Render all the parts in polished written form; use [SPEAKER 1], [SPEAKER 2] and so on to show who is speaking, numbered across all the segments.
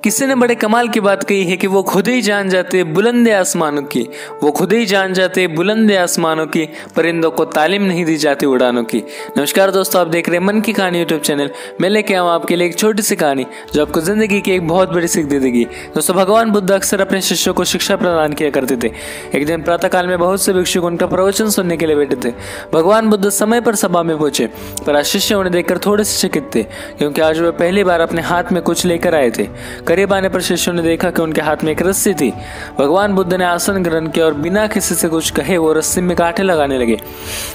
[SPEAKER 1] किसी ने बड़े कमाल की बात कही है कि वो खुद ही जान जाते बुलंद आसमानों की, वो खुद ही जान जाते बुलंद आसमानों की, परिंदों को तालीम नहीं दी जाती उड़ानों की। नमस्कार दोस्तों, आप देख रहे हैं मन की कहानी यूट्यूब चैनल। मैं लेके आऊँ आपके लिए एक छोटी सी कहानी जो आपको जिंदगी की एक बहुत बड़ी सीख दे देगी। दोस्तों, भगवान बुद्ध अक्सर अपने शिष्यों को शिक्षा प्रदान किया करते थे। एक दिन प्रातःकाल में बहुत से भिक्षुक उनका प्रवचन सुनने के लिए बैठे थे। भगवान बुद्ध समय पर सभा में पहुंचे, पर आज शिष्य उन्हें देखकर थोड़े से चकित थे, क्योंकि आज वे पहली बार अपने हाथ में कुछ लेकर आए थे। करीब आने पर शिष्यों ने देखा कि उनके हाथ में एक रस्सी थी। भगवान बुद्ध ने आसन ग्रहण किया और बिना किसी से कुछ कहे वो रस्सी में कांटे लगाने लगे।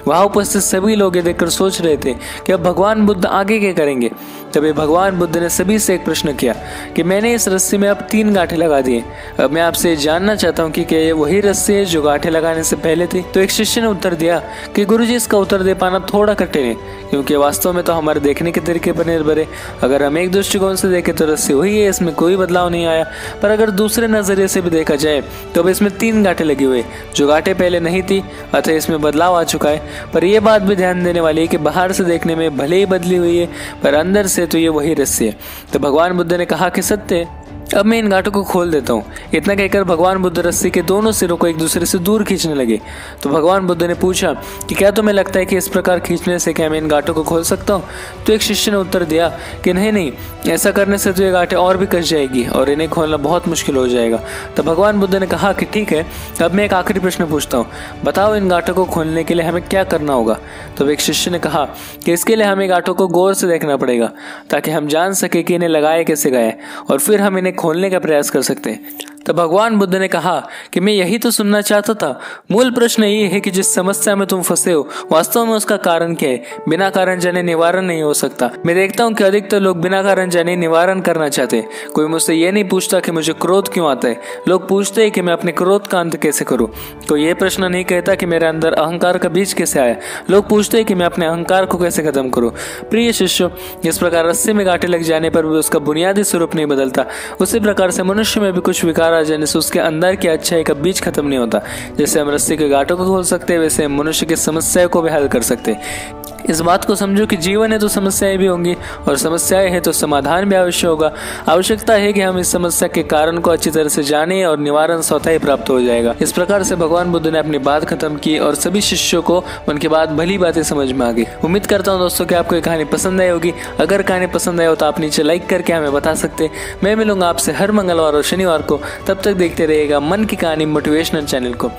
[SPEAKER 1] वहां उपस्थित सभी लोग ये देखकर सोच रहे थे कि अब भगवान बुद्ध आगे क्या करेंगे। तभी भगवान बुद्ध ने सभी से एक प्रश्न किया कि मैंने इस रस्सी में अब 3 गांठें लगा दिए। अब मैं आपसे जानना चाहता हूँ कि क्या ये वही रस्सी है जो गांठें लगाने से पहले थी। तो एक शिष्य ने उत्तर दिया कि गुरुजी, इसका उत्तर दे पाना थोड़ा कठिन है, क्योंकि वास्तव में तो हमारे देखने के तरीके पर निर्भर है। अगर हम एक दृष्टिकोण से देखें तो रस्सी वही है, इसमें कोई बदलाव नहीं आया। पर अगर दूसरे नजरिए से भी देखा जाए तो अब इसमें 3 गांठें लगी हुई, जो गांठें पहले नहीं थी, अतः इसमें बदलाव आ चुका है। पर यह बात भी ध्यान देने वाली है कि बाहर से देखने में भले ही बदली हुई है, पर अंदर से तो ये वही रस्सी है। तो भगवान बुद्ध ने कहा कि सत्य है, अब मैं इन गांठों को खोल देता हूँ। इतना कहकर भगवान बुद्ध रस्सी के दोनों सिरों को एक दूसरे से दूर खींचने लगे। तो भगवान बुद्ध ने पूछा कि क्या तुम्हें लगता है कि इस प्रकार खींचने से क्या मैं इन गांठों को खोल सकता हूँ। तो एक शिष्य ने उत्तर दिया कि नहीं, ऐसा करने से तो ये गांठें और भी कस जाएगी और इन्हें खोलना बहुत मुश्किल हो जाएगा। तो भगवान बुद्ध ने कहा कि ठीक है, अब मैं एक आखिरी प्रश्न पूछता हूँ, बताओ इन गांठों को खोलने के लिए हमें क्या करना होगा। तो एक शिष्य ने कहा कि इसके लिए हमें गांठों को गौर से देखना पड़ेगा, ताकि हम जान सके कि इन्हें लगाया कैसे गया है, और फिर हम इन्हें खोलने का प्रयास कर सकते हैं। तो भगवान बुद्ध ने कहा कि मैं यही तो सुनना चाहता था। मूल प्रश्न ये है कि जिस समस्या में तुम फंसे हो, वास्तव में उसका कारण क्या है। बिना कारण जाने निवारण नहीं हो सकता। मैं देखता हूँ कि अधिकतर लोग बिना कारण जाने निवारण करना चाहते हैं। कोई मुझसे ये नहीं पूछता कि मुझे क्रोध क्यों आता है, लोग पूछते हैं कि मैं अपने क्रोध का अंत कैसे करूँ। कोई ये प्रश्न नहीं कहता कि मेरे अंदर अहंकार का बीज कैसे आया, लोग पूछते हैं कि मैं अपने अहंकार को कैसे खत्म करूँ। प्रिय शिष्यों, जिस प्रकार रस्सी में गांठें लग जाने पर भी उसका बुनियादी स्वरूप नहीं बदलता, उसी प्रकार से मनुष्य में भी कुछ विकार आ जाने से उसके अंदर की अच्छाई का बीज खत्म नहीं होता। जैसे हम रस्सी के गांठों को खोल सकते हैं, वैसे हम मनुष्य की समस्याओं को भी हल कर सकते हैं। इस बात को समझो कि जीवन है तो समस्याएं भी होंगी, और समस्याएं है तो समाधान भी अवश्य होगा। आवश्यकता है कि हम इस समस्या के कारण को अच्छी तरह से जाने और निवारण स्वतः ही प्राप्त हो जाएगा। इस प्रकार से भगवान बुद्ध ने अपनी बात खत्म की और सभी शिष्यों को उनके बाद भली बातें समझ में आ गई। उम्मीद करता हूँ दोस्तों कि आपको ये कहानी पसंद आई होगी। अगर कहानी पसंद आई हो तो आप नीचे लाइक करके हमें बता सकते हैं। मैं मिलूंगा आपसे हर मंगलवार और शनिवार को। तब तक देखते रहिएगा मन की कहानी मोटिवेशनल चैनल को।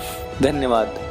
[SPEAKER 1] धन्यवाद।